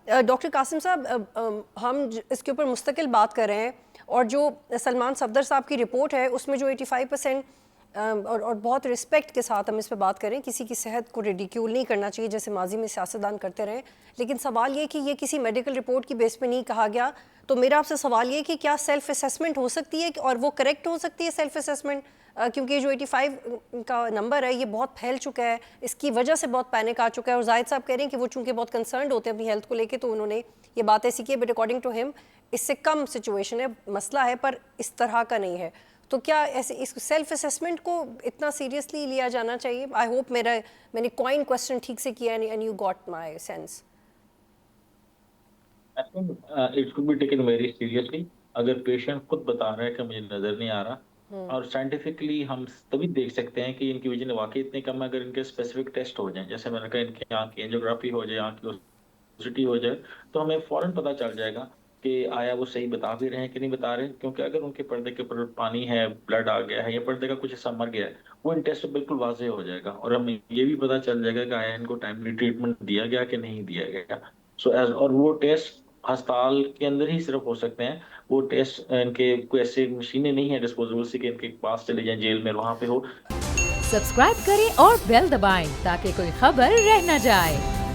Doctor Qasim साहब, इसके ऊपर मुस्तकिल बात कर रहे हैं, और जो सलमान सफदर साहब की रिपोर्ट है उसमें जो 85% और बहुत रिस्पेक्ट के साथ हम इस पर बात करें, किसी की सेहत को रिडिक्यूल नहीं करना चाहिए जैसे माजी में सियासतदान करते रहे, लेकिन सवाल ये कि ये किसी मेडिकल रिपोर्ट की बेस पे नहीं कहा गया। तो मेरा आपसे सवाल ये कि क्या सेल्फ असेसमेंट हो सकती है और वो करेक्ट हो सकती है सेल्फ असेसमेंट? क्योंकि जो 85 का नंबर है ये बहुत फैल चुका है, इसकी वजह से बहुत पैनिक आ चुका है, और जाहिद साहब कह रहे हैं कि वो चूंकि बहुत कंसर्न होते हैं अपनी हेल्थ को लेके, तो उन्होंने ये बात ऐसी की है, बट अकॉर्डिंग टू हिम इससे कम सिचुएशन है, मसला है, पर इस तरह का नहीं है। तो क्या ऐसे इस सेल्फ असेसमेंट को इतना सीरियसली लिया जाना चाहिए? आई होप मैंने कॉइन क्वेश्चन ठीक से किया and you got my sense. I think it should be taken very seriously. अगर पेशेंट खुद बता रहा है कि मुझे नजर नहीं आ रहा, और साइंटिफिकली हम तभी देख सकते हैं कि इनकी विजन वाकई इतनी कम है अगर इनके स्पेसिफिक टेस्ट हो जाएं, जैसे मैंने कहा इनके आँख की एंजियोग्राफी हो जाए, आँख की ओसिटी हो जाए, तो हमें फौरन पता चल जाएगा कि आया वो सही बता भी रहे हैं कि नहीं बता रहे। क्योंकि अगर उनके पर्दे के ऊपर पानी है, ब्लड आ गया है, या पर्दे का कुछ हिस्सा मर गया है, वो इन टेस्ट से बिल्कुल वाजे हो जाएगा, और हमें ये भी पता चल जाएगा कि आया इनको टाइमली ट्रीटमेंट दिया गया कि नहीं दिया गया। सो एज, और वो टेस्ट अस्पताल के अंदर ही सिर्फ हो सकते हैं। वो टेस्ट इनके कोई ऐसे मशीनें नहीं है डिस्पोजेबल सी कि इनके पास चले जाएं जेल में वहां पे हो। सब्सक्राइब करें और बेल दबाएं ताकि कोई खबर रह न जाए।